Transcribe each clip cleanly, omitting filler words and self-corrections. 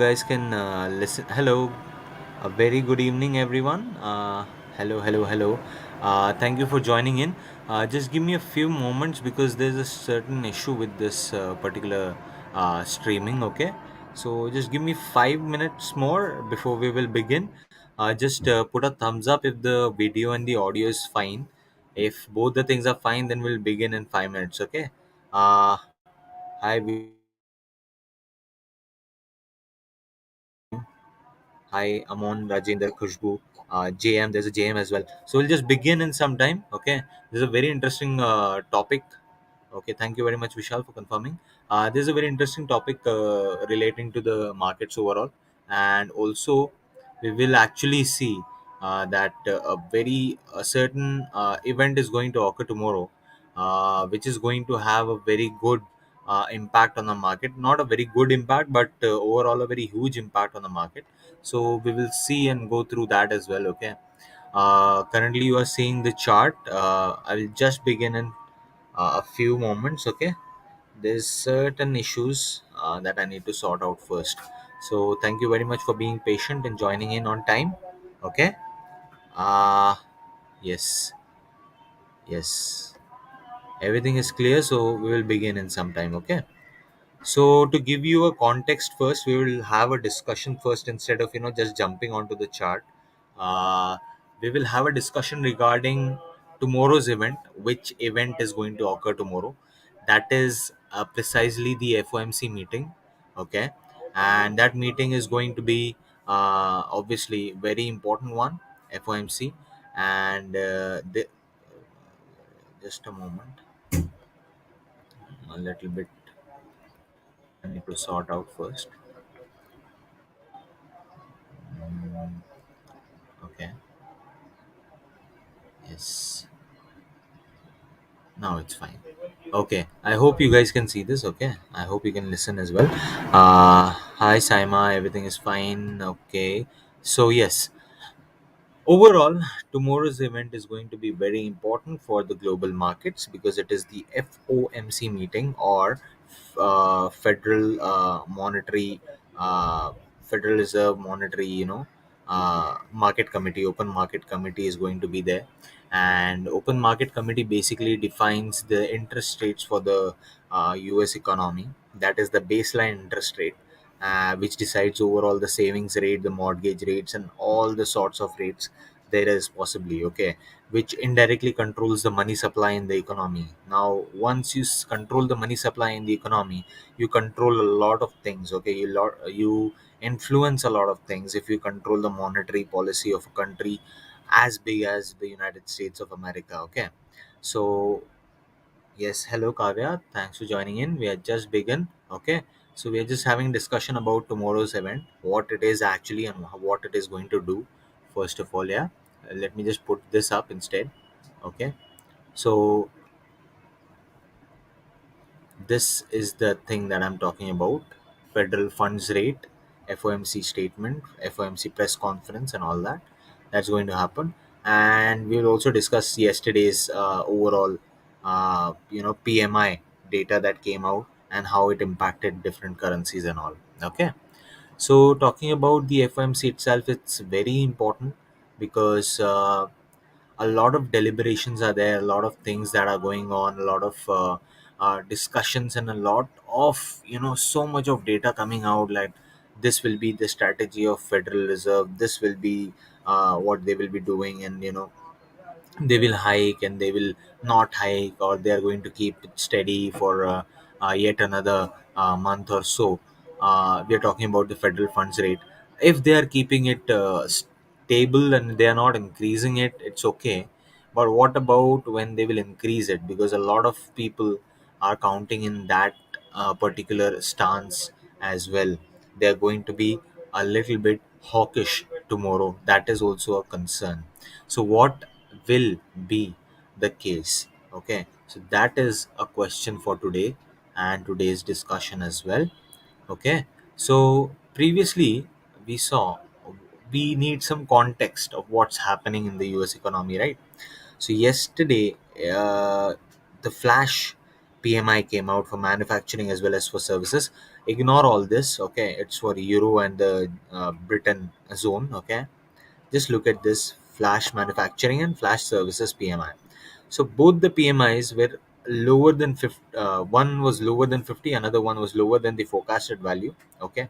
guys can listen. Hello, a very good evening, everyone. Hello. Thank you for joining in. Just give me a few moments because there's a certain issue with this particular streaming. Okay, so just give me 5 minutes more before we will begin. Just put a thumbs up if the video and the audio is fine. If both the things are fine, then we'll begin in 5 minutes. Okay. Uh, Hi, Hi, Amon, Rajendra, Khushbu, JM. There's a JM as well. So we'll just begin in some time. Okay. This is a very interesting topic. Okay. Thank you very much, Vishal, for confirming. This is a very interesting topic relating to the markets overall. And also, we will actually see that a certain event is going to occur tomorrow, which is going to have a very good impact on the market. Not a very good impact, but overall a very huge impact on the market. So we will see and go through that as well. Okay. Currently you are seeing the chart. I will just begin in a few moments. Okay. There's certain issues that I need to sort out first. So thank you very much for being patient and joining in on time. Okay. uh yes, yes, everything is clear, so we will begin in some time. Okay. So to give you a context first, we will have a discussion first instead of just jumping onto the chart. Uh, we will have a discussion regarding tomorrow's event, which event is going to occur tomorrow. That is precisely the FOMC meeting. Okay, and that meeting is going to be obviously very important one, FOMC, and just a moment, a little bit. I need to sort out first. Okay. Yes, now it's fine. Okay, I hope you guys can see this. Okay, I hope you can listen as well. Hi, Saima, everything is fine. Okay, so yes, overall, tomorrow's event is going to be very important for the global markets because it is the FOMC meeting, or Federal Monetary Federal Reserve Monetary, Market Committee, Open Market Committee is going to be there. And Open Market Committee basically defines the interest rates for the US economy. That is the baseline interest rate, which decides overall the savings rate, the mortgage rates, and all the sorts of rates there is possibly. Okay, which indirectly controls the money supply in the economy. Now, once you control the money supply in the economy, you control a lot of things. Okay, you influence a lot of things if you control the monetary policy of a country as big as the United States of America. Okay, so yes, hello Kavya. Thanks for joining in. We are just begun. Okay. So we are just having discussion about tomorrow's event, what it is actually and what it is going to do. First of all, yeah. Let me just put this up instead. Okay. So this is the thing that I'm talking about. Federal funds rate, FOMC statement, FOMC press conference, and all that. That's going to happen. And we'll also discuss yesterday's overall, PMI data that came out and how it impacted different currencies and all. Okay. So talking about the FOMC itself, it's very important because a lot of deliberations are there, a lot of things that are going on, a lot of discussions, and a lot of so much of data coming out, like this will be the strategy of Federal Reserve, this will be what they will be doing, and they will hike and they will not hike, or they are going to keep it steady for yet another month or so. We are talking about the federal funds rate. If they are keeping it stable and they are not increasing it, it's okay. But what about when they will increase it? Because a lot of people are counting in that particular stance as well. They are going to be a little bit hawkish tomorrow. That is also a concern. So what will be the case? Okay, so that is a question for today and today's discussion as well. Okay, so previously we saw, we need some context of what's happening in the US economy, right? So yesterday, the flash PMI came out for manufacturing as well as for services. Ignore all this, okay? It's for Euro and the Britain zone, okay? Just look at this: flash manufacturing and flash services PMI. So both the PMIs were lower than 50. One was lower than 50, another one was lower than the forecasted value. Okay,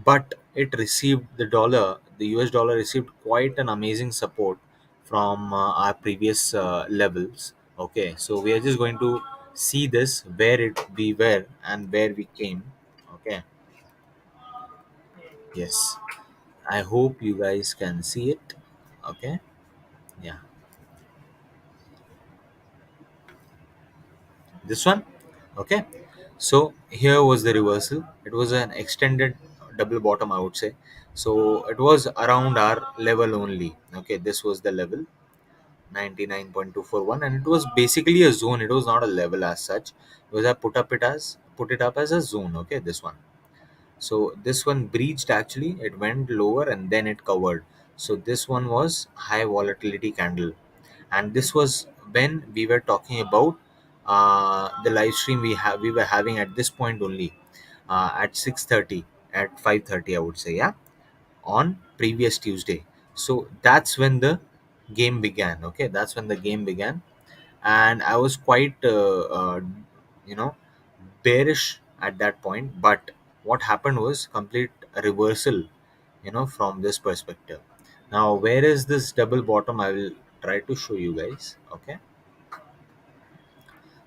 but it received the US dollar received quite an amazing support from our previous levels. Okay, so we are just going to see this where it we were and where we came. Okay, yes, I hope you guys can see it. Okay, yeah, this one. Okay, so here was the reversal. It was an extended double bottom, I would say. So it was around our level only. Okay, this was the level 99.241, and it was basically a zone. It was not a level as such. It was I put it up as a zone. Okay, this one. So this one breached, actually it went lower and then it covered. So this one was high volatility candle, and this was when we were talking about the live stream we were having at this point only, at 6:30, at 5:30, I would say, yeah, on previous Tuesday. So that's when the game began. Okay, that's when the game began, and I was quite you know bearish at that point. But what happened was complete reversal, from this perspective. Now, where is this double bottom? I will try to show you guys. Okay,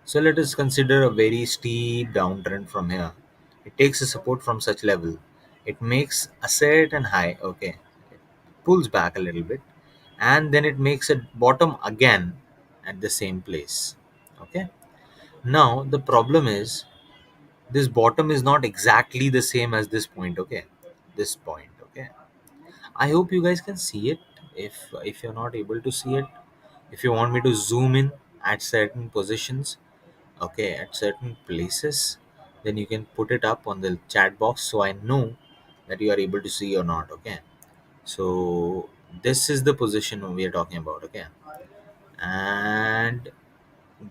so let us consider a very steep downtrend from here. It takes a support from such level. It makes a certain high. Okay, pulls back a little bit, and then it makes a bottom again at the same place. Okay, now the problem is this bottom is not exactly the same as this point. Okay, this point. Okay, I hope you guys can see it. If you're not able to see it, if you want me to zoom in at certain positions, okay, at certain places, then you can put it up on the chat box so I know that you are able to see or not. Okay, so this is the position we are talking about. Okay, and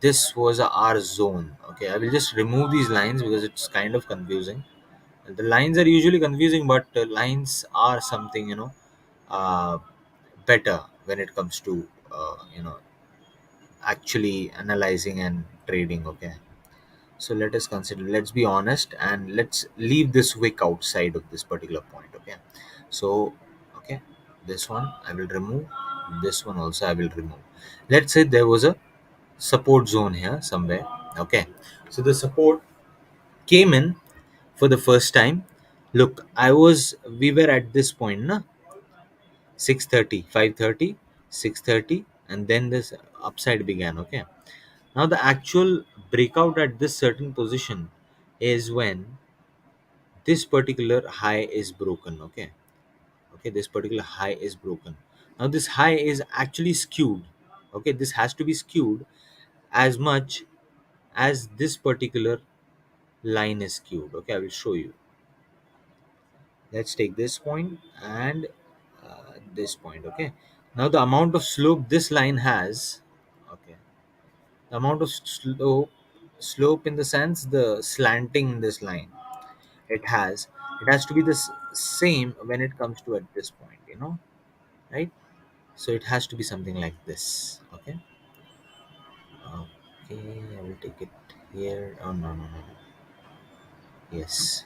this was a R zone. Okay, I will just remove these lines because it's kind of confusing. The lines are usually confusing, but lines are something, uh, better when it comes to actually analyzing and trading. Okay, so let us consider, let's be honest, and let's leave this wick outside of this particular point. Okay, so okay, this one I will remove, this one also I will remove. Let's say there was a support zone here somewhere. Okay, so the support came in for the first time. Look, we were at this point, na, 6:30, 5:30, 6:30, and then this upside began. Okay, now the actual breakout at this certain position is when this particular high is broken. Okay, okay, this particular high is broken. Now this high is actually skewed. Okay, this has to be skewed as much as this particular line is skewed. Okay, I will show you. Let's take this point and this point. Okay, now the amount of slope this line has. Okay, the amount of slope in the sense the slanting in this line, it has to be the same when it comes to at this point, right? So it has to be something like this. Okay, okay, I will take it here. Oh, no, no, no, no. Yes,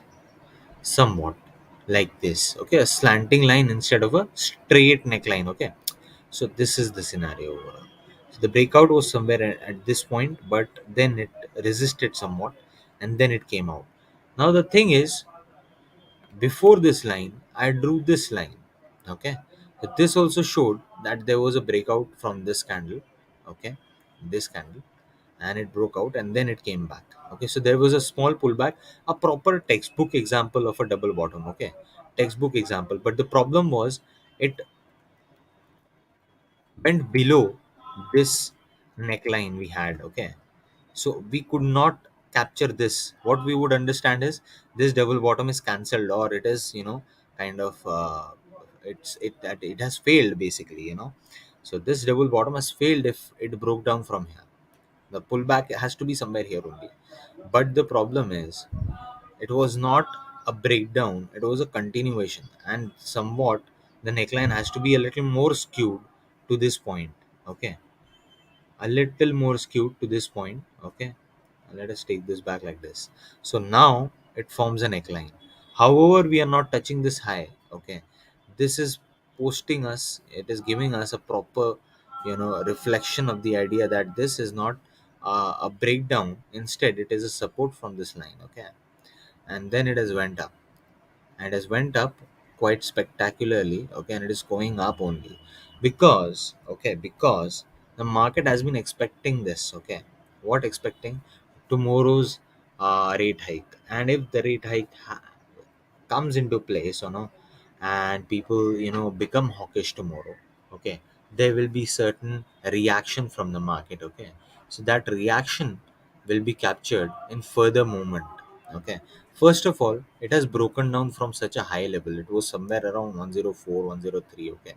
somewhat like this. Okay, a slanting line instead of a straight neckline. Okay, so this is the scenario. So the breakout was somewhere at this point, but then it resisted somewhat, and then it came out. Now the thing is, before this line I drew this line. Okay, but this also showed that there was a breakout from this candle. Okay, this candle, and it broke out and then it came back. Okay, so there was a small pullback, a proper textbook example of a double bottom. Okay, textbook example. But the problem was it went below this neckline we had. Okay, so we could not capture this. What we would understand is this double bottom is cancelled, or it is, kind of it has failed basically. So this double bottom has failed if it broke down from here. The pullback has to be somewhere here only. But the problem is, it was not a breakdown, it was a continuation, and somewhat the neckline has to be a little more skewed to this point. Okay, a little more skewed to this point. Okay, let us take this back like this. So now it forms a neckline. However, we are not touching this high. Okay, this is posting us, it is giving us a proper, reflection of the idea that this is not a breakdown, instead it is a support from this line. Okay, and then it has went up, and has went up quite spectacularly. Okay, and it is going up only because the market has been expecting this. Okay, what expecting? Tomorrow's rate hike. And if the rate hike comes into place, and people, become hawkish tomorrow. Okay, there will be certain reaction from the market. Okay, so that reaction will be captured in further movement. Okay, first of all, it has broken down from such a high level. It was somewhere around 104, 103. Okay,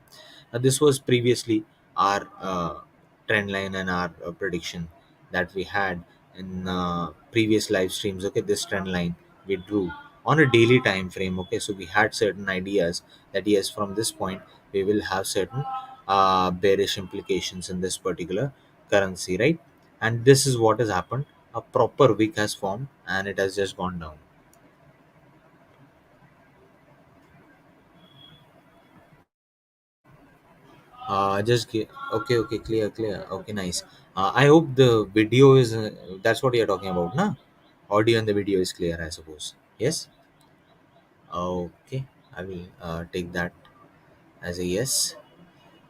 now this was previously our trend line and our prediction that we had in previous live streams. Okay, this trend line we drew on a daily time frame. Okay, so we had certain ideas that yes, from this point we will have certain bearish implications in this particular currency, right? And this is what has happened. A proper wick has formed and it has just gone down. Okay, okay, clear, clear. Okay, nice. I hope the video is that's what you're talking about, na? Audio and the video is clear, I suppose. Yes. Okay, I will take that as a yes.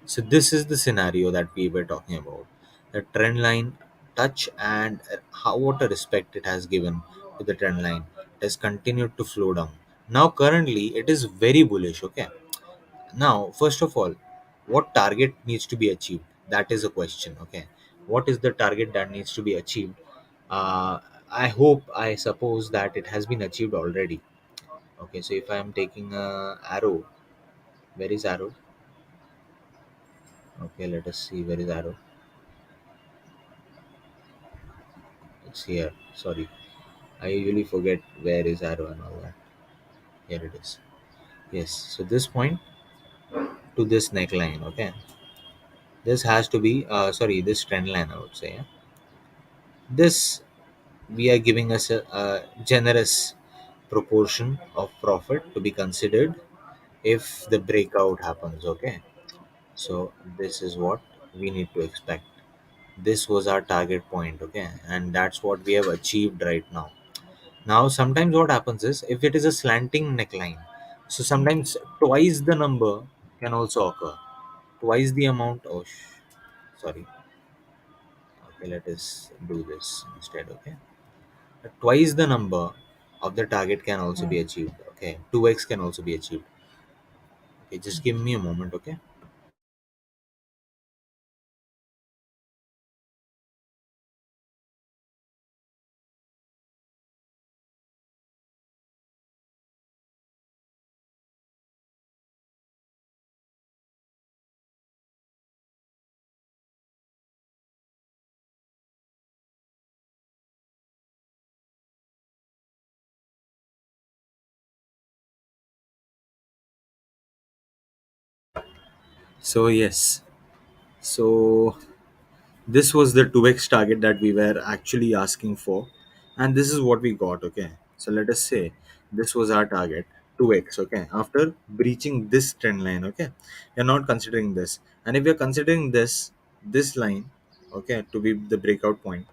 So this is the scenario that we were talking about. The trend line touch, and how what a respect it has given to the trend line. It has continued to flow down. Now currently it is very bullish. Okay. Now first of all, what target needs to be achieved? That is a question. Okay. What is the target that needs to be achieved? Uh, I suppose that it has been achieved already. Okay. So if I am taking a arrow, where is arrow? Okay. Let us see where is arrow. It's here. Sorry. I usually forget where is arrow and all that. Here it is. Yes. So this point to this neckline. Okay. This has to be sorry, this trend line I would say. Yeah? This we are giving us a generous proportion of profit to be considered if the breakout happens. Okay. So this is what we need to expect. This was our target point. Okay. And that's what we have achieved right now. Now, sometimes what happens is if it is a slanting neckline, so sometimes twice the number can also occur. Twice the amount. Oh, sorry. Okay, let us do this instead. Okay, twice the number of the target can also be achieved. Okay, 2x can also be achieved. Okay, just give me a moment. Okay. So yes. So this was the 2x target that we were actually asking for, and this is what we got. Okay, so let us say this was our target, 2x. Okay, after breaching this trend line. Okay, you're not considering this, and if you're considering this line, okay, to be the breakout point,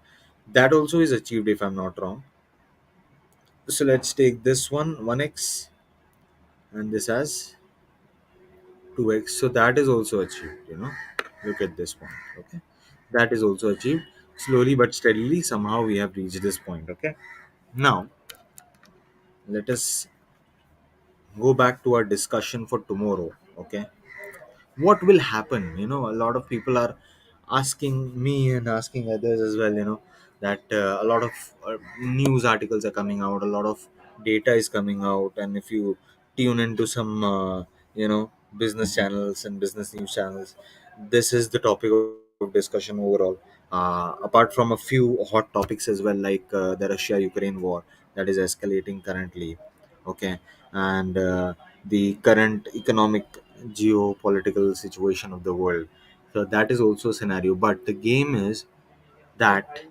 that also is achieved if I'm not wrong. So let's take this one, 1x, and this as 2x. So that is also achieved. Look at this point. Okay, that is also achieved. Slowly but steadily, somehow we have reached this point. Okay, now let us go back to our discussion for tomorrow. Okay, what will happen? A lot of people are asking me and asking others as well, that a lot of news articles are coming out, a lot of data is coming out, and if you tune into some business channels and business news channels, this is the topic of discussion overall. apart from a few hot topics as well, like the Russia Ukraine war that is escalating currently. Okay. And the current economic geopolitical situation of the world. So that is also a scenario, but the game is that.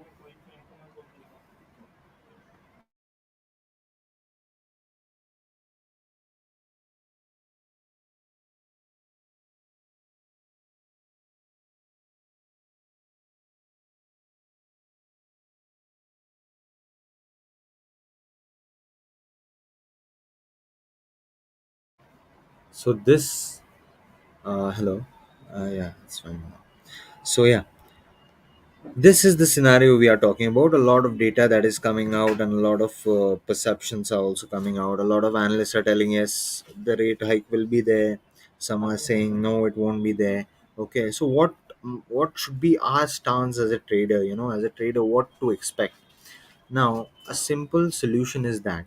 So this hello, yeah, it's fine now. So yeah, this is the scenario we are talking about. A lot of data that is coming out, and a lot of perceptions are also coming out. A lot of analysts are telling yes, the rate hike will be there. Some are saying no, it won't be there. Okay, so what should be our stance as a trader? As a trader, what to expect? Now, a simple solution is that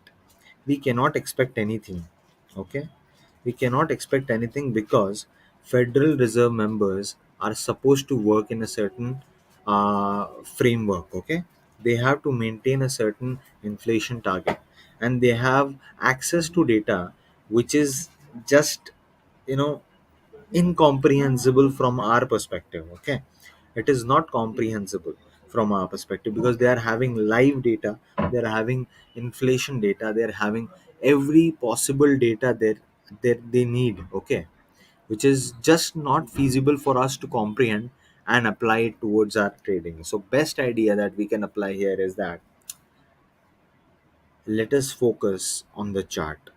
we cannot expect anything. Okay, we cannot expect anything because Federal Reserve members are supposed to work in a certain framework. Okay, they have to maintain a certain inflation target, and they have access to data which is just you know incomprehensible from our perspective. Okay, it is not comprehensible from our perspective because they are having live data, they are having inflation data, they are having every possible data that they need. Okay, which is just not feasible for us to comprehend and apply it towards our trading. So best idea that we can apply here is that let us focus on the chart.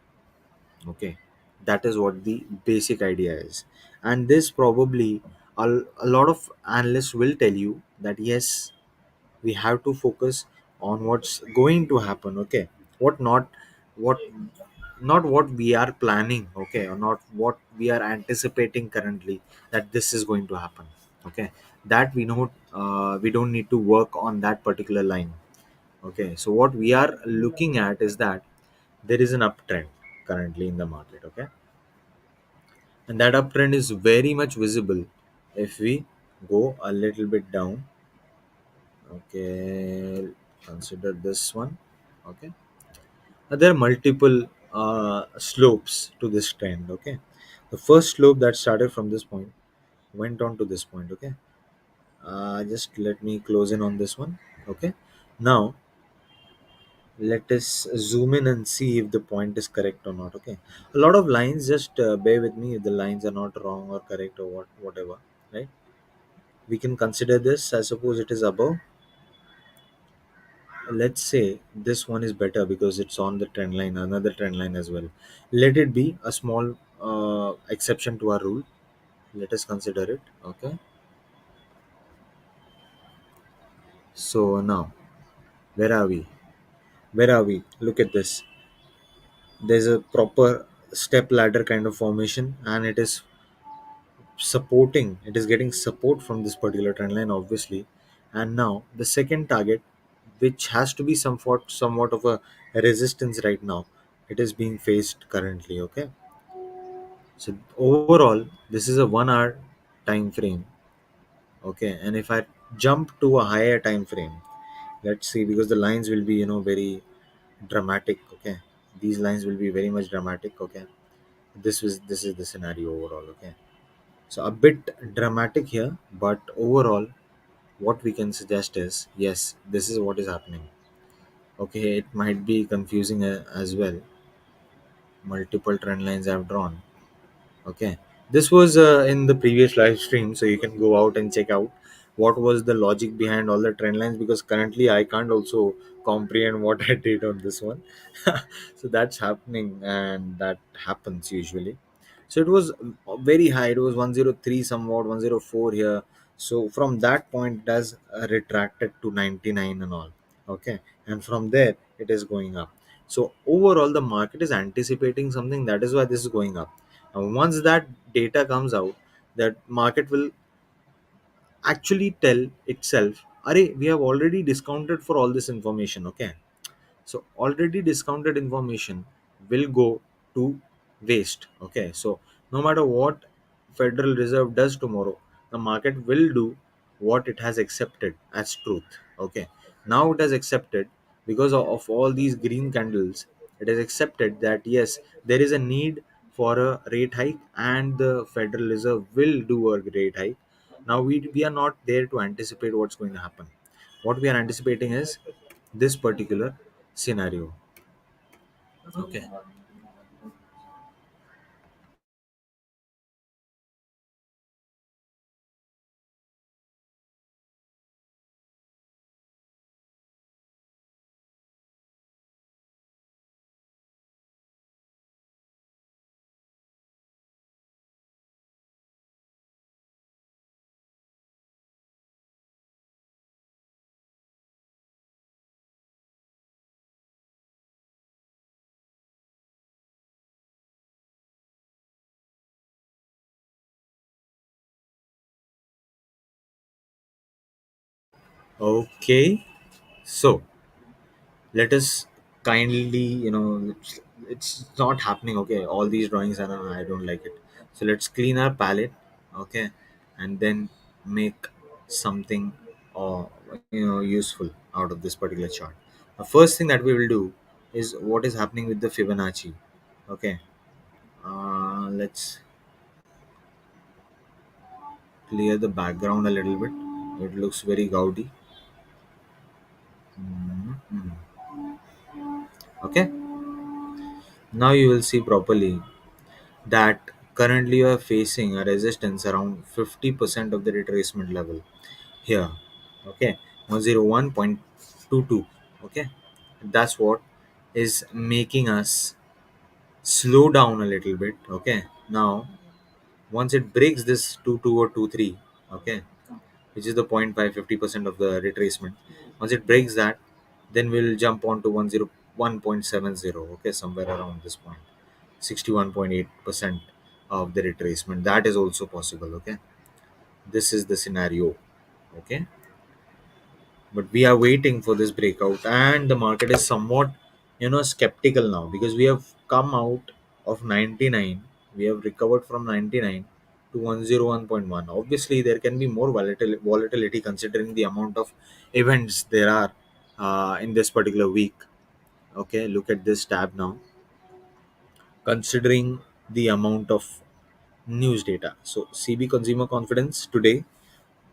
Okay, that is what the basic idea is. And this probably a lot of analysts will tell you that yes, we have to focus on what's going to happen. Okay, what not what not what we are planning. Okay, or not what we are anticipating currently that this is going to happen. Okay, that we know, we don't need to work on that particular line. Okay, so what we are looking at is that there is an uptrend currently in the market. Okay, and that uptrend is very much visible if we go a little bit down. Okay, consider this one. Okay, now, there are multiple slopes to this trend. Okay, the first slope that started from this point went on to this point. Okay, just let me close in on this one. Okay, now let us zoom in and see if the point is correct or not. Okay, a lot of lines, just bear with me if the lines are not wrong or correct or whatever, right? We can consider this. I suppose it is above. Let's say this one is better because it's on the trend line, another trend line as well. Let it be a small exception to our rule. Let us consider it. Okay, so now where are we? Look at this. There's a proper step ladder kind of formation, and it is getting support from this particular trend line, obviously. And now the second target, which has to be somewhat of a resistance right now, it is being faced currently. Okay, so overall this is a 1 hour time frame. Okay, and if I jump to a higher time frame, let's see, because the lines will be very dramatic. Okay, these lines will be very much dramatic. Okay, this is the scenario overall. Okay, so a bit dramatic here, but overall, what we can suggest is yes, this is what is happening. Okay, it might be confusing as well. Multiple trend lines I've drawn. Okay, this was in the previous live stream, so you can go out and check out what was the logic behind all the trend lines, because currently I can't also comprehend what I did on this one. So that's happening, and that happens usually. So it was very high, it was 103 somewhat, 104 here. So from that point it has retracted to 99 and all. Okay, and from there it is going up. So overall the market is anticipating something, that is why this is going up. And once that data comes out, that market will actually tell itself, Array, we have already discounted for all this information. Okay, so already discounted information will go to waste. Okay, so no matter what Federal Reserve does tomorrow, the market will do what it has accepted as truth. Okay, now it has accepted, because of all these green candles, it has accepted that yes, there is a need for a rate hike, and the Federal Reserve will do a rate hike. Now we are not there to anticipate what's going to happen. What we are anticipating is this particular scenario. Okay. Okay, so let us kindly, it's not happening. Okay, all these drawings are, I don't like it. So let's clean our palette. Okay, and then make something uh, useful out of this particular chart. The first thing that we will do is what is happening with the Fibonacci. Okay, let's clear the background a little bit. It looks very gaudy. Mhm. Okay, now you will see properly that currently you are facing a resistance around 50% of the retracement level here. Okay, 101.22. Okay, that's what is making us slow down a little bit. Okay, now once it breaks this 22 or 23, okay, which is the 0.5 50% of the retracement, once it breaks that, then we'll jump on to 101.70. Okay, somewhere around this point, 61.8% of the retracement, that is also possible. Okay, this is the scenario. Okay, but we are waiting for this breakout, and the market is somewhat skeptical now, because we have come out of 99. We have recovered from 99 to 101.1. Obviously there can be more volatility considering the amount of events there are in this particular week. Okay, look at this tab now, considering the amount of news data. So CB consumer confidence today,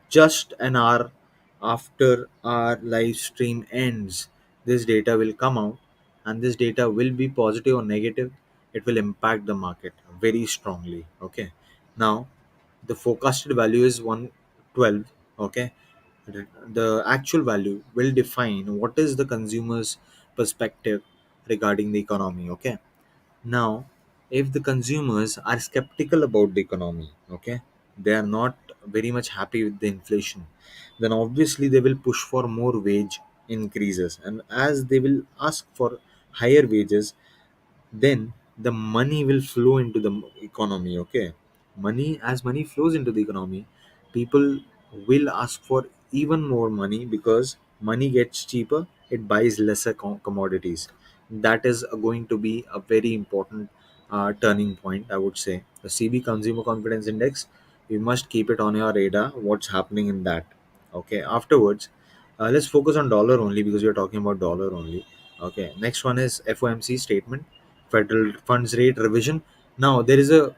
just an hour after our live stream ends, this data will come out, and this data will be positive or negative. It will impact the market very strongly. Okay, now the forecasted value is 112. Okay, the actual value will define what is the consumer's perspective regarding the economy. Okay, now, if the consumers are skeptical about the economy, okay, they are not very much happy with the inflation, then obviously they will push for more wage increases. And as they will ask for higher wages, then the money will flow into the economy. Okay, money flows into the economy, people will ask for even more money, because money gets cheaper, it buys lesser commodities. That is going to be a very important turning point, I would say. The CB consumer confidence index, you must keep it on your radar what's happening in that. Okay, afterwards, let's focus on dollar only, because we are talking about dollar only. Okay, next one is FOMC statement, federal funds rate revision. Now there is a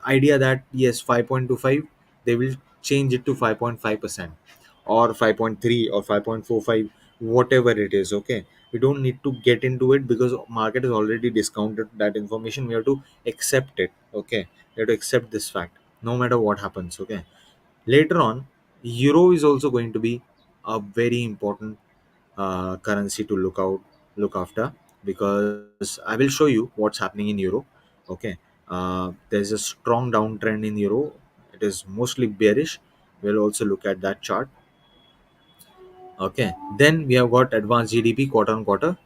idea that yes, 5.25, they will change it to 5.5%, or 5.3, or 5.45, whatever it is. Okay, we don't need to get into it, because market has already discounted that information. We have to accept it. Okay, we have to accept this fact no matter what happens. Okay, later on, euro is also going to be a very important currency to look after, because I will show you what's happening in euro. Okay, there's a strong downtrend in euro. It is mostly bearish. We'll also look at that chart. Okay, then we have got advanced GDP quarter on quarter.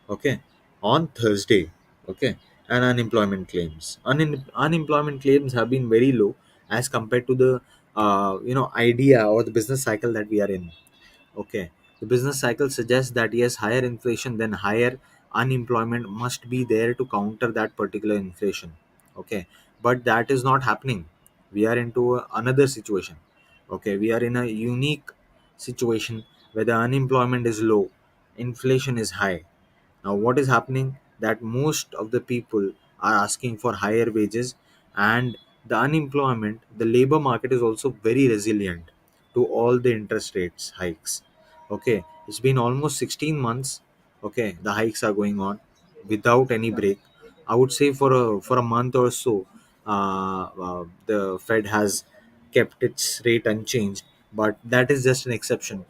Okay, on Thursday. Okay, and unemployment claims. Unemployment claims have been very low as compared to the idea or the business cycle that we are in. Okay, the business cycle suggests that yes, higher inflation, then higher unemployment must be there to counter that particular inflation. Okay, but that is not happening. We are into another situation. Okay, we are in a unique situation where the unemployment is low, inflation is high. Now, what is happening? That most of the people are asking for higher wages, and the unemployment, the labor market is also very resilient to all the interest rates hikes. Okay, it's been almost 16 months. Okay, the hikes are going on without any break. I would say for a month or so, the Fed has kept its rate unchanged, but that is just an exception.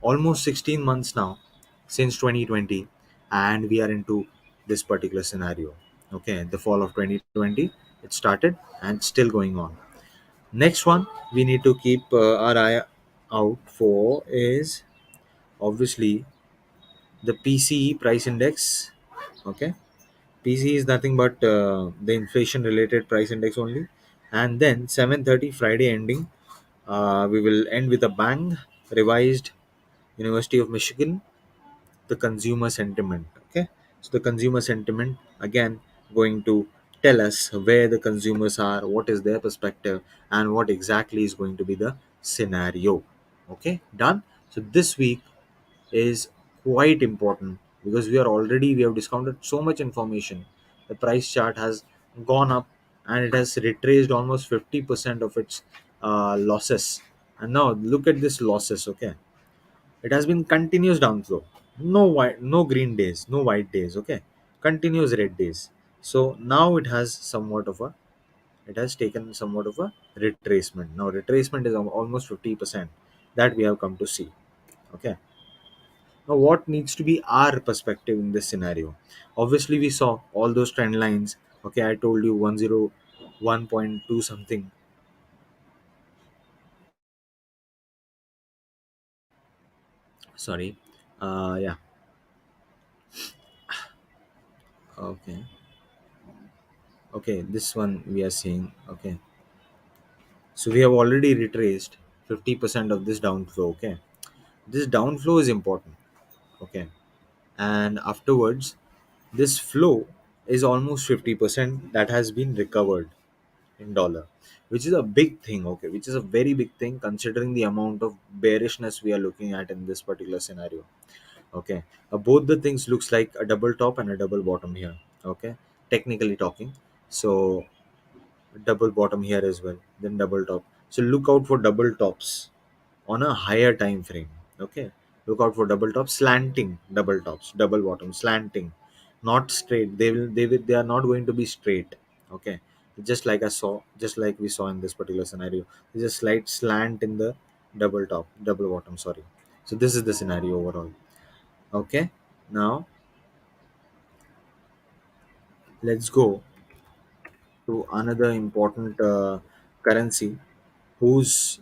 Almost 16 months now since 2020, and we are into this particular scenario. Okay, the fall of 2020, it started and still going on. Next one we need to keep our eye out for is obviously the PCE price index. Okay, PCE is nothing but the inflation related price index only. And then 7:30 Friday ending, we will end with a bang. Revised University of Michigan, the consumer sentiment. Okay, so the consumer sentiment again going to tell us where the consumers are, what is their perspective, and what exactly is going to be the scenario. Okay, done. So this week is quite important because we have discounted so much information. The price chart has gone up, and it has retraced almost 50% of its losses. And now look at this losses. Okay, it has been continuous downflow. No white, no green days, no white days. Okay, continuous red days. So now it has taken somewhat of a retracement. Now retracement is almost 50% that we have come to see. Okay. Now, what needs to be our perspective in this scenario? Obviously, we saw all those trend lines. Okay, I told you 101.2 something. Sorry. Yeah. Okay. Okay. This one we are seeing. Okay. So we have already retraced 50% of this downflow. Okay. This downflow is important. Okay. And afterwards, this flow is almost 50% that has been recovered in dollar, which is a big thing. Okay, which is a very big thing considering the amount of bearishness we are looking at in this particular scenario. Okay, both the things looks like a double top and a double bottom here. Okay, technically talking. So double bottom here as well, then double top. So look out for double tops on a higher time frame. Okay, look out for double tops, slanting double tops, double bottom, slanting, not straight. They are not going to be straight. Okay, just like we saw in this particular scenario, there's a slight slant in the double top, double bottom, sorry. So this is the scenario overall. Okay, now let's go to another important currency whose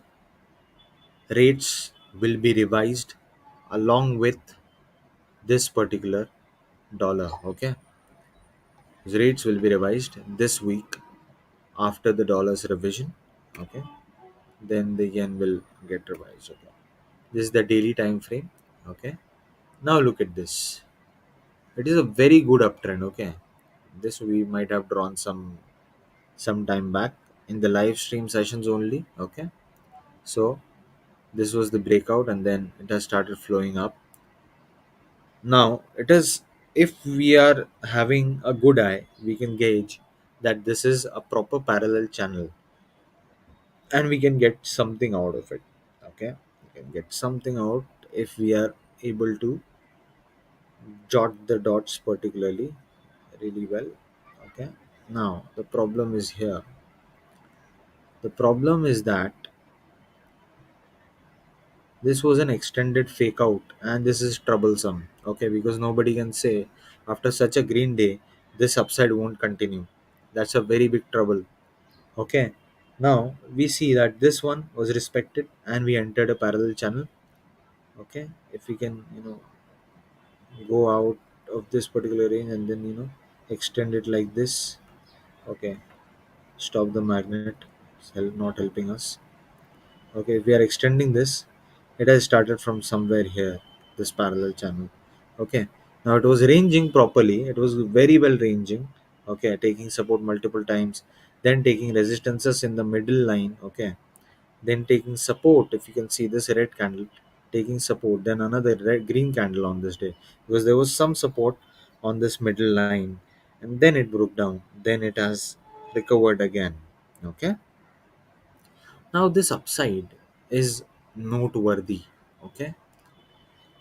rates will be revised along with this particular dollar. Okay, his rates will be revised this week after the dollar's revision. Okay, then the yen will get revised. Okay, this is the daily time frame. Okay, now look at this. It is a very good uptrend. Okay, this we might have drawn some time back in the live stream sessions only. Okay, so this was the breakout, and then it has started flowing up. Now, it is, if we are having a good eye, we can gauge that this is a proper parallel channel, and we can get something out of it. Okay, we can get something out if we are able to jot the dots particularly really well. Okay, now the problem is here. The problem is that this was an extended fake out, and this is troublesome. Okay, because nobody can say after such a green day this upside won't continue. That's a very big trouble. Okay, now we see that this one was respected and we entered a parallel channel. Okay, if we can go out of this particular range and then extend it like this. Okay, stop the magnet. It's not helping us. Okay, if we are extending this, it has started from somewhere here, this parallel channel. Okay, now it was ranging properly, it was very well ranging. Okay, taking support multiple times, then taking resistances in the middle line. Okay, then taking support. If you can see this red candle taking support, then another green candle on this day, because there was some support on this middle line, and then it broke down, then it has recovered again. Okay, now this upside is noteworthy. Okay,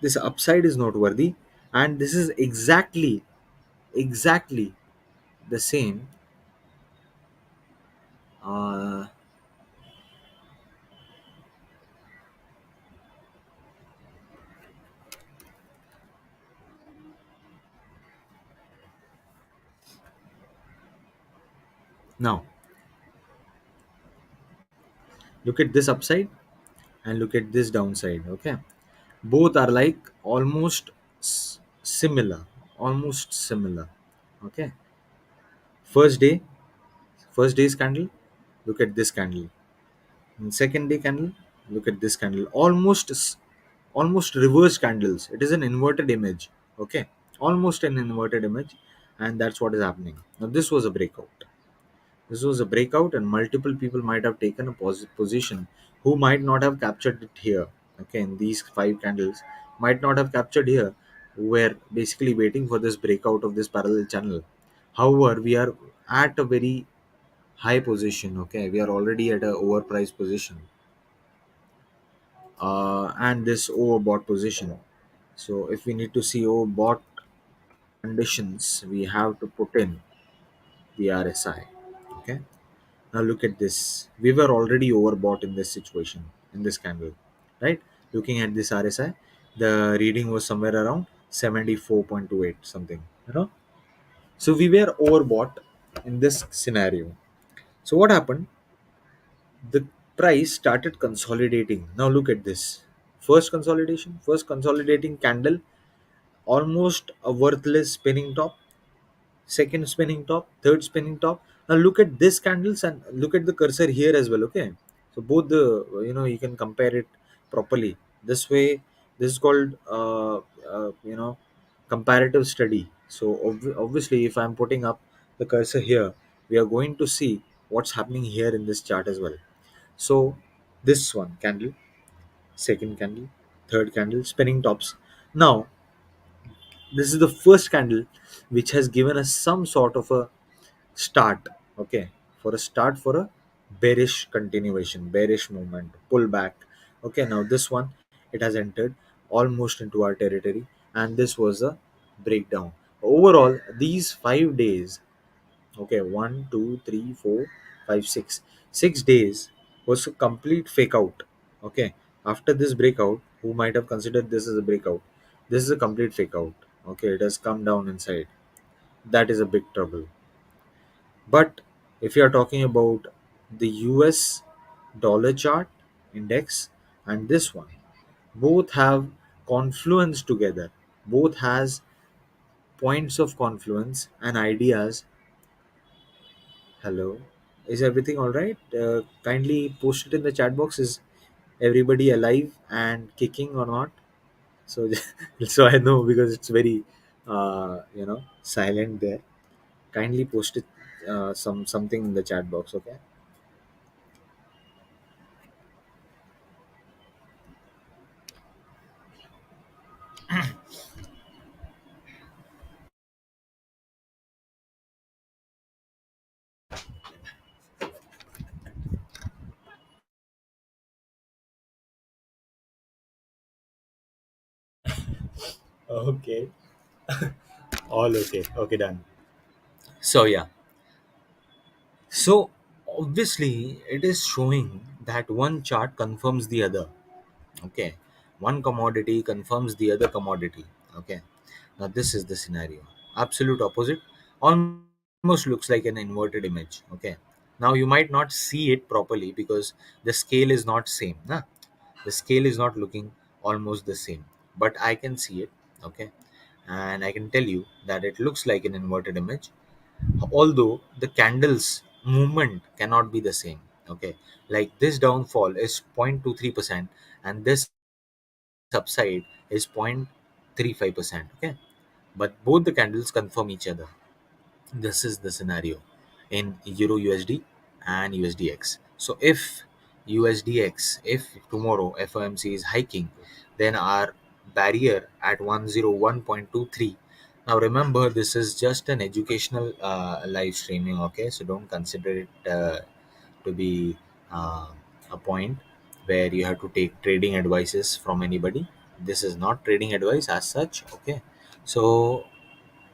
this upside is noteworthy, and this is exactly the same. uh, Now look at this upside and look at this downside. Okay, both are like almost similar, almost similar. Okay, first day, first day's candle, look at this candle. And second day candle, look at this candle. Almost reverse candles. It is an inverted image. Okay, almost an inverted image, and that's what is happening. Now this was a breakout. This was a breakout, and multiple people might have taken a position who might not have captured it here. Okay, and these five candles might not have captured here. We're basically waiting for this breakout of this parallel channel. However, we are at a very high position. Okay, we are already at a overpriced position, and this overbought position. So, if we need to see overbought conditions, we have to put in the RSI. Okay. Now look at this. We were already overbought in this situation, in this candle, right? Looking at this RSI, the reading was somewhere around 74.28 something, you know. So we were overbought in this scenario. So what happened? The price started consolidating. Now look at this. First consolidation, first consolidating candle, almost a worthless spinning top, second spinning top, third spinning top. Now look at this candles and look at the cursor here as well. Okay, so both the, you can compare it properly this way. This is called comparative study. So obviously, if I'm putting up the cursor here, we are going to see what's happening here in this chart as well. So this one candle, second candle, third candle, spinning tops. Now this is the first candle which has given us some sort of a start. Okay, for a start, for a bearish continuation, bearish movement, pullback. Okay, now this one, it has entered almost into our territory, and this was a breakdown. Overall, these 5 days, okay, 1 2 3 4 5 6 6 days was a complete fake out. Okay, after this breakout, who might have considered this as a breakout, this is a complete fake out. Okay, it has come down inside. That is a big trouble. But if you are talking about the US dollar chart index and this one, both have confluence together. Both has points of confluence and ideas. Hello, is everything all right? Kindly post it in the chat box. Is everybody alive and kicking or not? So, so I know, because it's very, silent there. Kindly post it, something in the chat box. Okay. Okay. All okay. Okay, done. So yeah. So obviously it is showing that one chart confirms the other. Okay. One commodity confirms the other commodity. Okay. Now this is the scenario. Absolute opposite. Almost looks like an inverted image. Okay. Now you might not see it properly because the scale is not same. Nah? The scale is not looking almost the same. But I can see it. Okay. And I can tell you that it looks like an inverted image, although the candles movement cannot be the same. Okay, like this downfall is 0.23%, and this upside is 0.35%. Okay, but both the candles confirm each other. This is the scenario in euro USD and USDX. So if USDX. If tomorrow FOMC is hiking, then our barrier at 101.23. Now remember, this is just an educational live streaming, okay? So don't consider it to be uh, a point where you have to take trading advices from anybody. This is not trading advice as such, okay? So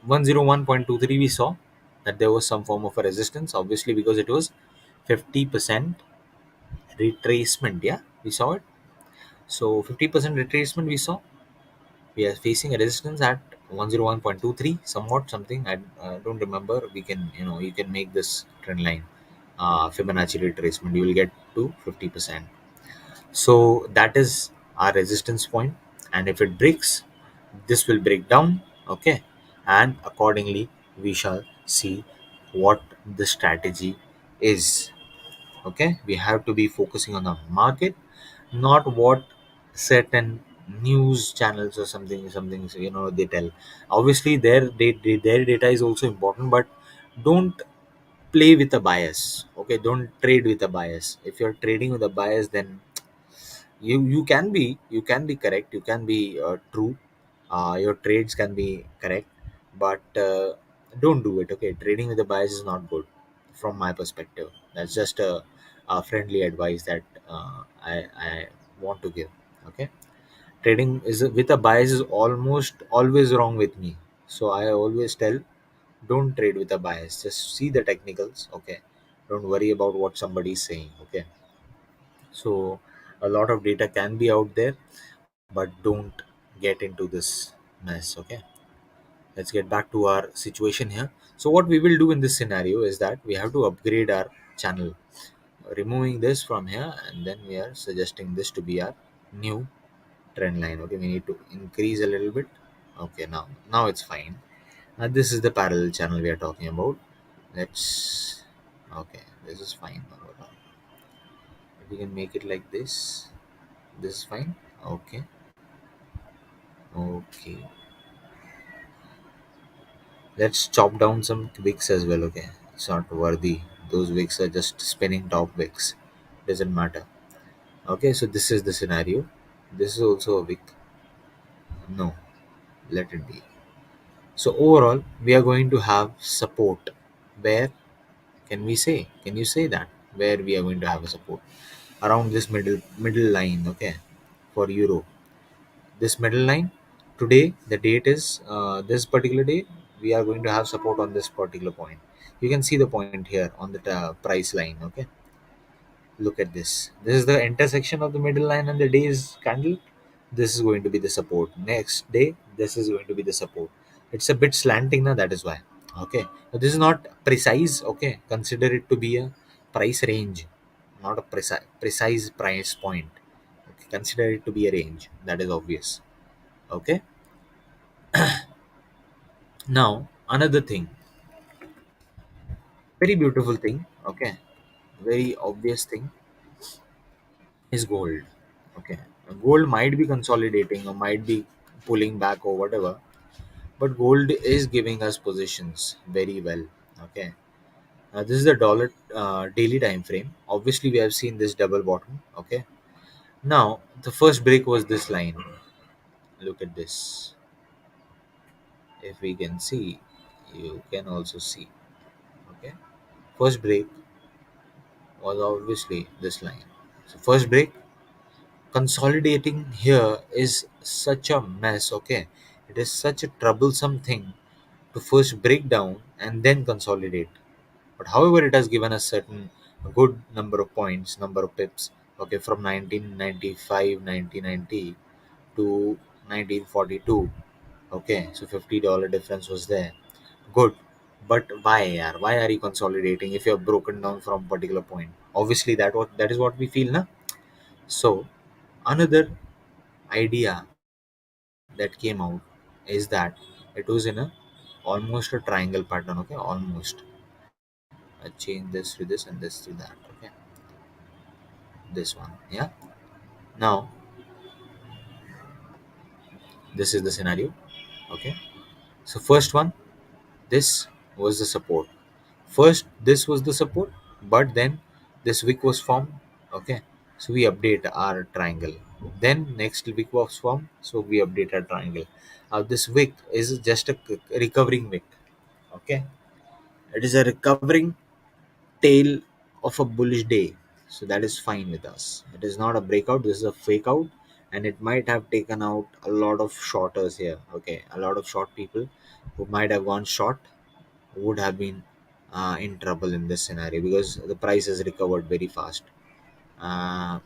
101.23, we saw that there was some form of a resistance, obviously, because it was 50% retracement. Yeah, we saw it. So 50% retracement we saw. We are facing a resistance at 101.23, somewhat something. I don't remember. We can, you can make this trend line Fibonacci retracement. You will get to 50%. So that is our resistance point, and if it breaks, this will break down, okay, and accordingly we shall see what the strategy is. Okay, we have to be focusing on the market, not what certain news channels or something they tell. Obviously their data is also important, but don't play with a bias. Okay, don't trade with a bias. If you're trading with a bias, then you can be correct, you can be true, your trades can be correct, but don't do it. Okay, trading with a bias is not good from my perspective. That's just a friendly advice that I want to give. Okay, trading is with a bias is almost always wrong with me. So I always tell, don't trade with a bias, just see the technicals. Okay, don't worry about what somebody is saying. Okay, so a lot of data can be out there, but don't get into this mess. Okay, let's get back to our situation here. So what we will do in this scenario is that we have to upgrade our channel, removing this from here, and then we are suggesting this to be our new trend line. Okay, we need to increase a little bit. Okay, now it's fine. This is the parallel channel we are talking about. Let's Okay, this is fine. If we can make it like this is fine. Okay. Okay, let's chop down some wicks as well. Okay, it's not worthy. Those wicks are just spinning top wicks. Doesn't matter. Okay, so this is the scenario. This is also a wick. No, let it be. So overall, we are going to have support. Where can we say? Can you say that? Where we are going to have a support around this middle line. Okay, for euro. This middle line, today the date is this particular day, we are going to have support on this particular point. You can see the point here on the price line. Okay, look at this is the intersection of the middle line and the day's candle. This is going to be the support. Next day, this is going to be the support. It's a bit slanting now, that is why. Okay, but this is not precise. Okay, consider it to be a price range, not a precise price point. Okay, consider it to be a range, that is obvious. Okay, now another thing, very beautiful thing, okay, very obvious thing is gold. Okay, gold might be consolidating or might be pulling back or whatever, but gold is giving us positions very well. Okay, this is the dollar daily time frame. Obviously we have seen this double bottom. Okay, now the first break was this line. Look at this. If we can see, you can also see. Okay, first break was obviously this line. So first break, consolidating here is such a mess. Okay, it is such a troublesome thing to first break down and then consolidate. But however, it has given us certain good number of points, number of pips. Okay, from 1995, 1990 to 1942. Okay, so $50 difference was there. Good. But why, yaar? Why are you consolidating if you have broken down from particular point? Obviously, that is what we feel, na. So another idea that came out is that it was in a almost a triangle pattern. Okay, almost. I change this to this and this to that. Okay, this one. Yeah. Now this is the scenario. Okay. So first one, this was the support. First, this was the support, but then this wick was formed. Okay. So we update our triangle. Then next wick was formed, so we update our triangle. This wick is just a recovering wick. Okay, it is a recovering tail of a bullish day, so that is fine with us. It is not a breakout. This is a fake out, and it might have taken out a lot of shorters here. Okay, a lot of short people who might have gone short would have been in trouble in this scenario because the price has recovered very fast.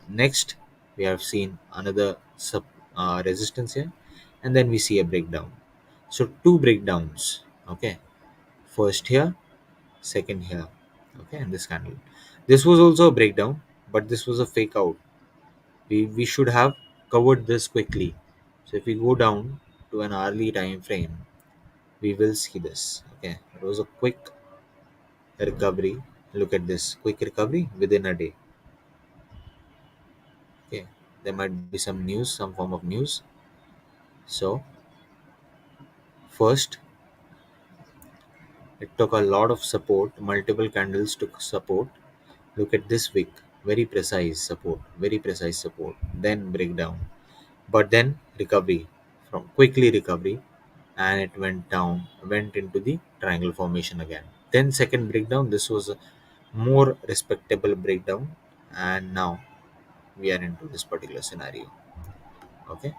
Next, we have seen another resistance here, and then we see a breakdown. So two breakdowns. Okay, first here, second here. Okay, and this candle. This was also a breakdown, but this was a fake out. We should have covered this quickly. So if we go down to an early time frame, we will see this. Okay, it was a quick recovery. Look at this quick recovery within a day. Okay, there might be some news, some form of news. So first, it took a lot of support. Multiple candles took support. Look at this wick, very precise support, very precise support. Then breakdown, but then recovery, from quickly recovery, and it went down, went into the triangle formation again. Then second breakdown. This was a more respectable breakdown, and now we are into this particular scenario. Okay,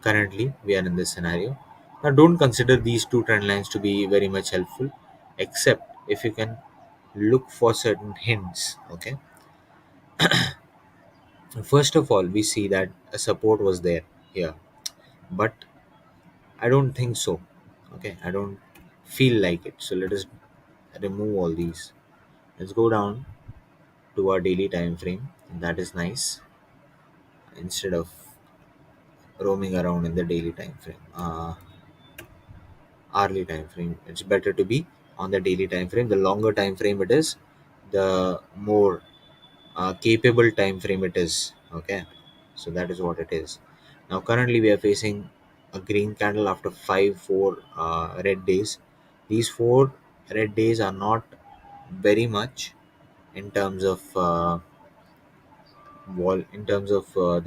currently we are in this scenario. Now don't consider these two trend lines to be very much helpful, except if you can look for certain hints. Okay, first of all, we see that a support was there here, but I don't think so. Okay, I don't feel like it. So let us remove all these. Let's go down to our daily time frame. That is nice, instead of roaming around in the daily time frame. Hourly time frame, it's better to be on the daily time frame. The longer time frame it is, the more capable time frame it is. Okay, so that is what it is. Now currently we are facing a green candle after 5 4 red days. These 4 red days are not very much in terms of the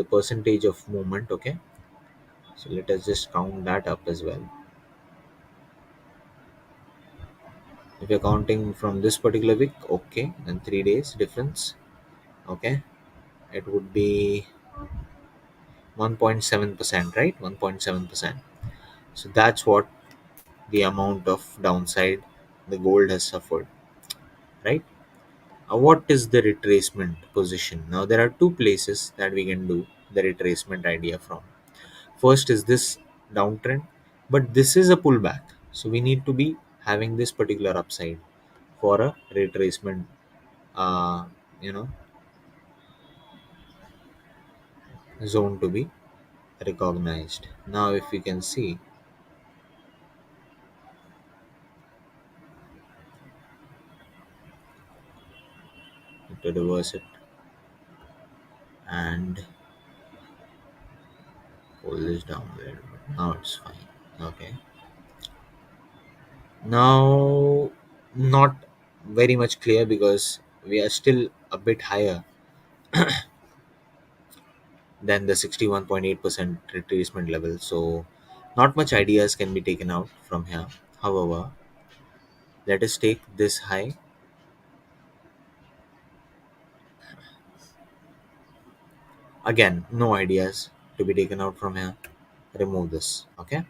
percentage of movement. Okay, so let us just count that up as well. If you're counting from this particular week, okay, then 3 days difference. Okay, it would be 1.7%, right? 1.7%. So that's what the amount of downside the gold has suffered, right? What is the retracement position? Now there are two places that we can do the retracement idea from. First is this downtrend, but this is a pullback, so we need to be having this particular upside for a retracement, uh, you know, zone to be recognized. Now if we can see to reverse it and pull this down a little bit. Now it's fine. Okay. Now not very much clear because we are still a bit higher than the 61.8% retracement level. So not much ideas can be taken out from here. However, let us take this high. Again, no ideas to be taken out from here. Remove this. Okay.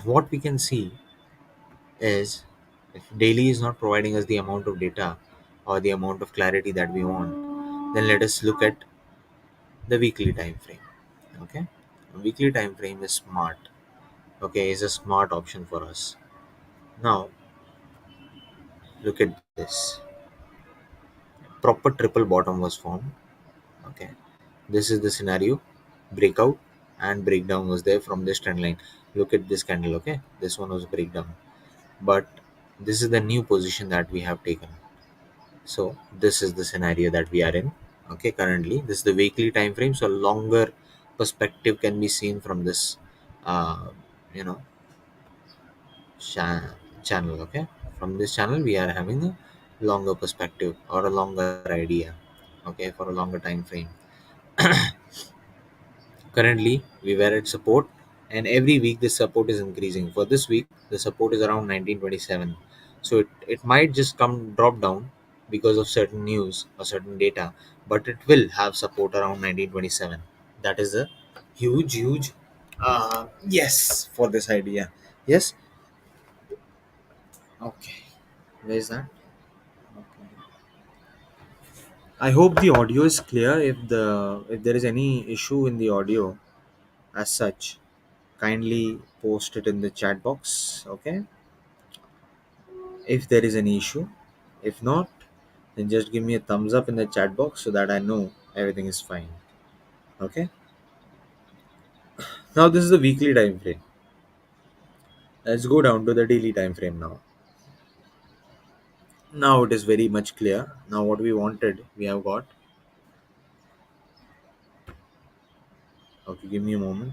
What we can see is, if daily is not providing us the amount of data or the amount of clarity that we want, then let us look at the weekly time frame. Okay, a weekly time frame is smart. Okay, is a smart option for us. Now look at this, proper triple bottom was formed. Okay, this is the scenario. Breakout and breakdown was there from this trend line. Look at this candle. Okay, this one was breakdown, but this is the new position that we have taken. So this is the scenario that we are in. Okay, currently this is the weekly time frame, so longer perspective can be seen from this uh, you know channel. Okay, from this channel we are having a longer perspective or a longer idea. okay, for a longer time frame. Currently, we were at support, and every week this support is increasing. For this week, the support is around 1927. So it might just come drop down because of certain news or certain data, but it will have support around 1927. That is a huge, huge yes for this idea. Yes. Okay. Where is that? Okay. I hope the audio is clear. If there is any issue in the audio as such, kindly post it in the chat box, okay, if there is any issue. If not, then just give me a thumbs up in the chat box so that I know everything is fine. Okay, now this is the weekly time frame. Let's go down to the daily time frame now. Now it is very much clear. Now what we wanted we have got. Okay, give me a moment.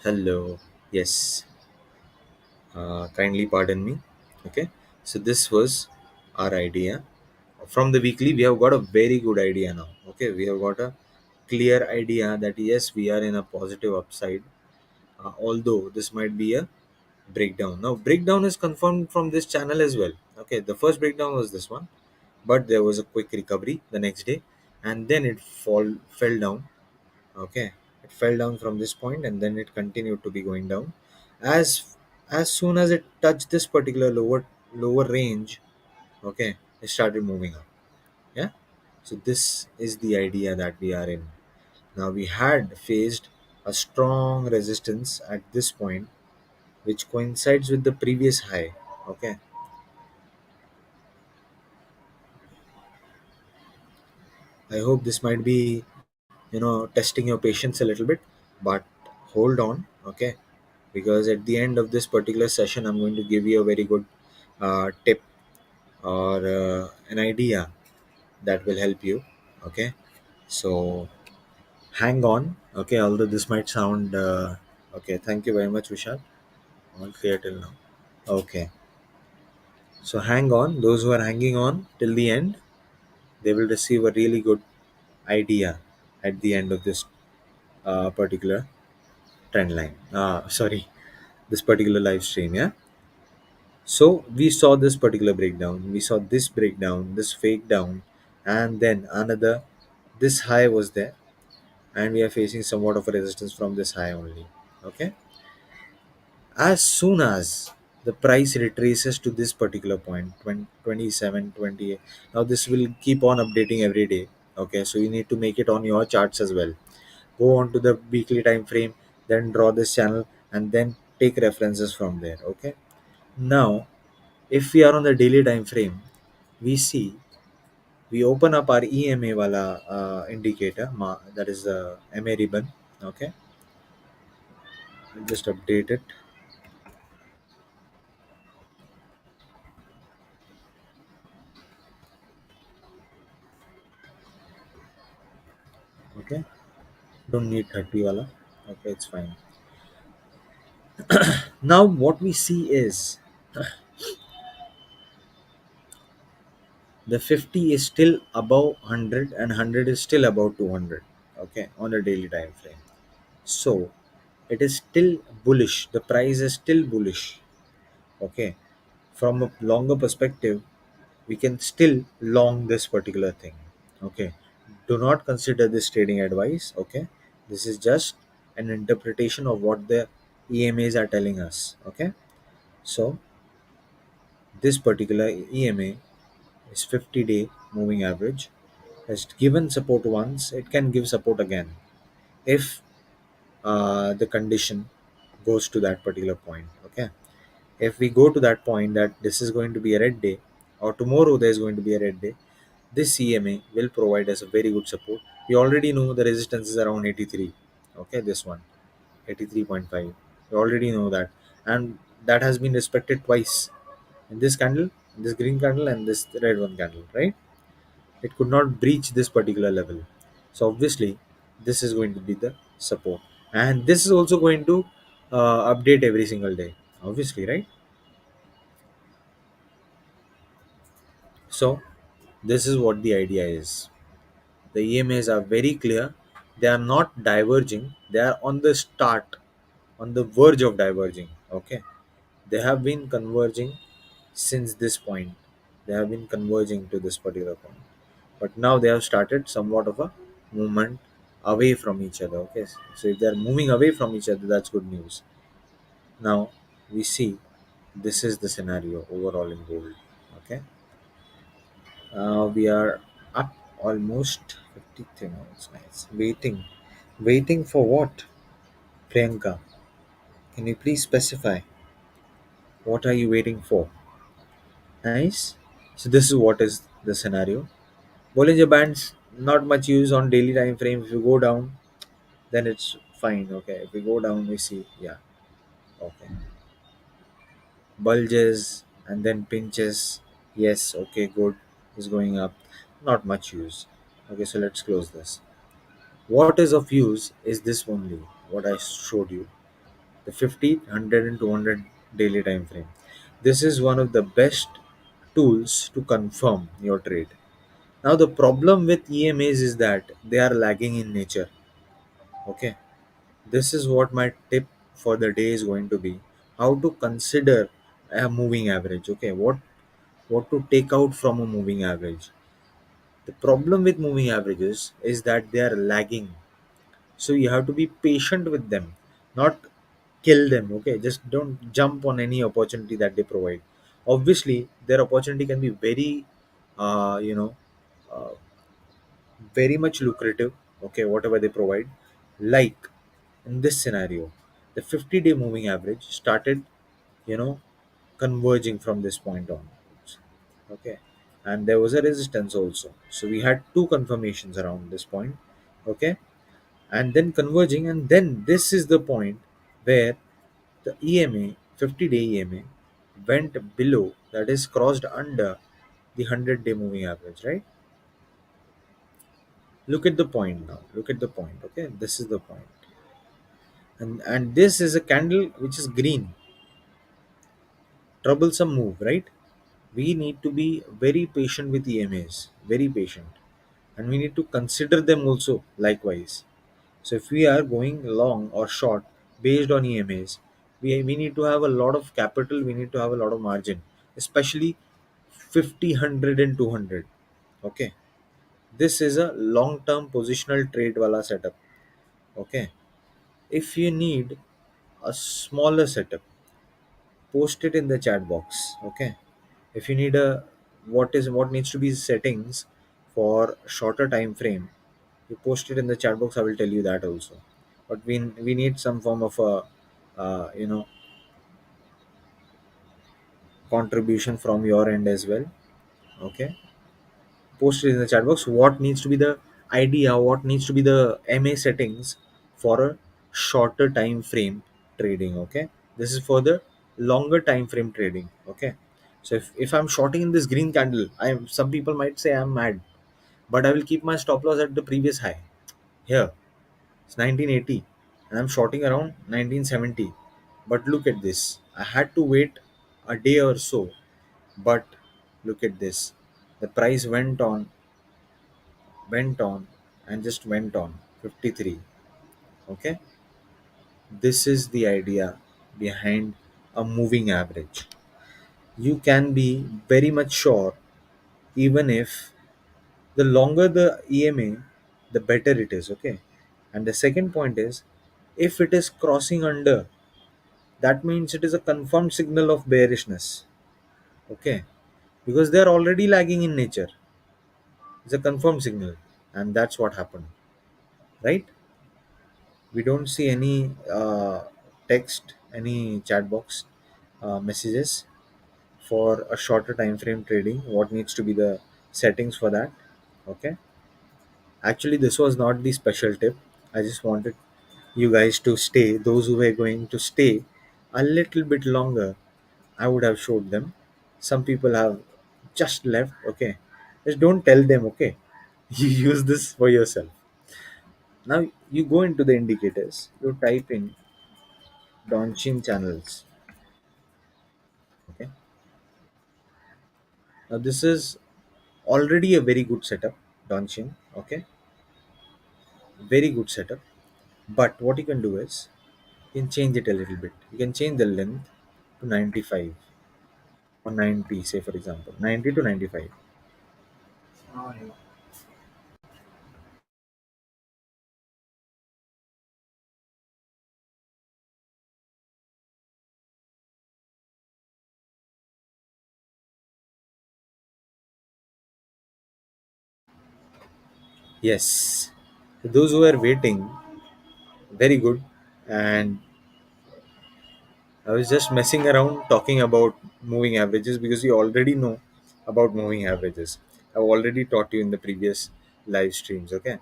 Hello. Yes, kindly pardon me. Okay, so this was our idea. From the weekly we have got a very good idea now. Okay, we have got a clear idea that yes, we are in a positive upside, although this might be a breakdown. Now breakdown is confirmed from this channel as well. Okay, the first breakdown was this one, but there was a quick recovery the next day, and then it fell down. Okay, it fell down from this point, and then it continued to be going down. As as soon as it touched this particular lower range, okay, it started moving up. Yeah, so this is the idea that we are in. Now we had faced a strong resistance at this point, which coincides with the previous high. Okay, I hope this might be, testing your patience a little bit, but hold on. Okay, because at the end of this particular session, I'm going to give you a very good tip or an idea that will help you. Okay, so hang on. Okay, although this might sound okay. Thank you very much, Vishal. All clear till now. Okay, so hang on. Those who are hanging on till the end, they will receive a really good idea at the end of this particular trend line. Sorry, this particular live stream. Yeah. So we saw this particular breakdown. We saw this breakdown, this fake down, and then another. This high was there, and we are facing somewhat of a resistance from this high only. Okay. As soon as the price retraces to this particular point 20, 27, 28, now this will keep on updating every day. Okay, so you need to make it on your charts as well. Go on to the weekly time frame, then draw this channel, and then take references from there. Okay, now if we are on the daily time frame, we see, we open up our EMA wala indicator, that is the MA ribbon. Okay, I'll just update it. Okay, don't need 30 wala. Okay, it's fine. Now what we see is the 50 is still above 100 and 100 is still above 200. Okay, on a daily time frame. So it is still bullish. The price is still bullish. Okay, from a longer perspective, we can still long this particular thing. Okay, do not consider this trading advice. Okay, this is just an interpretation of what the EMAs are telling us. Okay, so this particular EMA is 50-day moving average, has given support once, it can give support again if the condition goes to that particular point. Okay, if we go to that point that this is going to be a red day, or tomorrow there's going to be a red day, this EMA will provide us a very good support. We already know the resistance is around 83. Okay, this one, 83.5, we already know that. And that has been respected twice, in this candle, this green candle, and this red one candle, right? It could not breach this particular level. So obviously this is going to be the support, and this is also going to update every single day, obviously, right? So this is what the idea is. The EMAs are very clear. They are not diverging. They are on the start, on the verge of diverging. Okay, they have been converging since this point. They have been converging to this particular point, but now they have started somewhat of a movement away from each other. Okay, so if they are moving away from each other, that's good news. Now we see this is the scenario overall in gold. Okay, we are up almost 53 minutes. Nice. Waiting for what, Priyanka? Can you please specify what are you waiting for? Nice. So this is what is the scenario. Bollinger Bands not much use on daily time frame. If you go down, then it's fine. Okay. If we go down, we see, yeah. Okay. Bulges and then pinches. Yes. Okay. Good. Is going up. Not much use. Okay. So let's close this. What is of use is this only. What I showed you. The 50, 100 and 200 daily time frame. This is one of the best tools to confirm your trade. Now the problem with EMAs is that they are lagging in nature. Okay, this is what my tip for the day is going to be: how to consider a moving average. Okay, what to take out from a moving average. The problem with moving averages is that they are lagging, so you have to be patient with them, not kill them. Okay, just don't jump on any opportunity that they provide. Obviously their opportunity can be very uh, you know uh, very much lucrative. Okay, whatever they provide, like in this scenario, the 50-day moving average started, you know converging from this point onwards. Okay, and there was a resistance also, so we had two confirmations around this point. Okay, and then converging, and then this is the point where the EMA, 50-day EMA, went below, that is crossed under the 100-day moving average, right? Look at the point now. Look at the point. Okay, this is the point, and this is a candle which is green. Troublesome move, right? We need to be very patient with EMAs, very patient, and we need to consider them also likewise. So if we are going long or short based on EMAs, we need to have a lot of capital, we need to have a lot of margin, especially 50, 100 and 200. Okay, this is a long term positional trade wala setup. Okay, if you need a smaller setup, post it in the chat box. Okay, if you need a what needs to be settings for shorter time frame, you post it in the chat box. I will tell you that also. But we need some form of a uh, you know contribution from your end as well. Okay, post it in the chat box. What needs to be the idea, what needs to be the MA settings for a shorter time frame trading. Okay, this is for the longer time frame trading. Okay, so if I'm shorting in this green candle, I am, some people might say I'm mad, but I will keep my stop loss at the previous high. Here it's 1980 and I'm shorting around 1970. But look at this, I had to wait a day or so, but look at this, the price went on and just went on 53. Okay, this is the idea behind a moving average. You can be very much sure, even if the longer the EMA, the better it is. Okay, and the second point is, if it is crossing under, that means it is a confirmed signal of bearishness. Okay, because they are already lagging in nature, it's a confirmed signal, and that's what happened, right? We don't see any text, any chat box messages for a shorter time frame trading. What needs to be the settings for that? Okay, actually this was not the special tip. I just wanted you guys to stay, those who were going to stay, a little bit longer, I would have showed them. Some people have just left. Okay, just don't tell them. Okay, you use this for yourself. Now you go into the indicators, you type in Donchin channels. Okay, now this is already a very good setup, Donchin. Okay, very good setup. But what you can do is you can change it a little bit. You can change the length to 95 or 90, say for example, 90 to 95. Yes, those who are waiting, very good. And I was just messing around talking about moving averages because you already know about moving averages. I've already taught you in the previous live streams. Okay,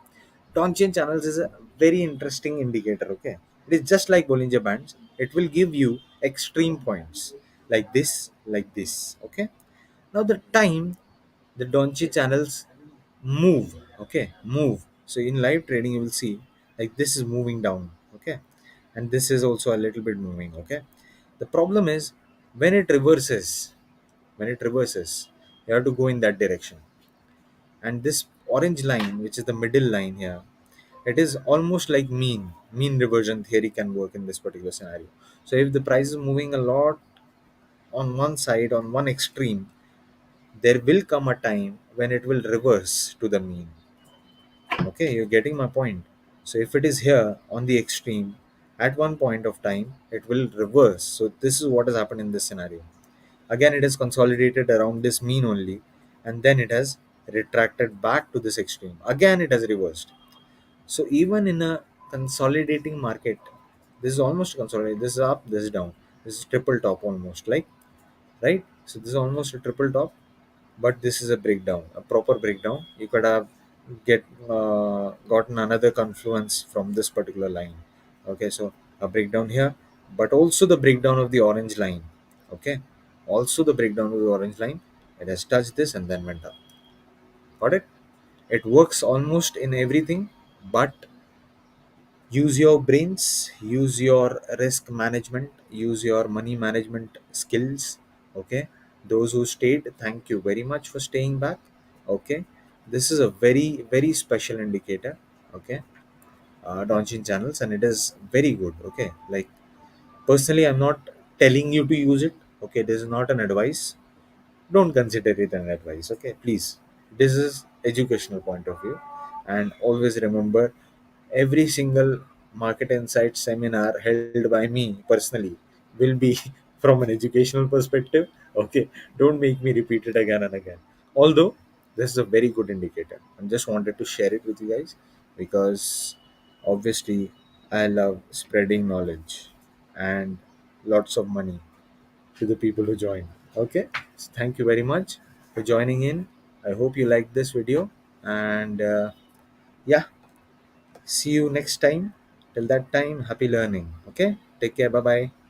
Donchian channels is a very interesting indicator. Okay, it is just like Bollinger Bands. It will give you extreme points like this, like this. Okay, now the time the Donchi channels move. Okay, move. So in live trading, you will see like this is moving down. Okay, and this is also a little bit moving. Okay, the problem is when it reverses, when it reverses, you have to go in that direction. And this orange line, which is the middle line here, it is almost like mean reversion theory can work in this particular scenario. So if the price is moving a lot on one side, on one extreme, there will come a time when it will reverse to the mean. Okay, you're getting my point. So if it is here on the extreme, at one point of time it will reverse. So this is what has happened in this scenario. Again, it is consolidated around this mean only, and then it has retracted back to this extreme. Again, it has reversed. So even in a consolidating market, this is almost consolidated. This is up, this is down. This is triple top almost, like, right? So this is almost a triple top, but this is a breakdown, a proper breakdown. You could have get gotten another confluence from this particular line. Okay, so a breakdown here, but also the breakdown of the orange line. Okay, also the breakdown of the orange line. It has touched this and then went up. Got it? It works almost in everything, but use your brains, use your risk management, use your money management skills. Okay, those who stayed, thank you very much for staying back. Okay, this is a very very special indicator. Okay, Donchin channels, and it is very good. Okay, like, personally I'm not telling you to use it. Okay, this is not an advice. Don't consider it an advice. Okay, please, this is educational point of view. And always remember, every single market insight seminar held by me personally will be from an educational perspective. Okay, don't make me repeat it again and again. Although this is a very good indicator, I just wanted to share it with you guys because obviously I love spreading knowledge and lots of money to the people who join. Okay, so thank you very much for joining in. I hope you liked this video, and yeah, see you next time. Till that time, happy learning. Okay, take care. Bye bye.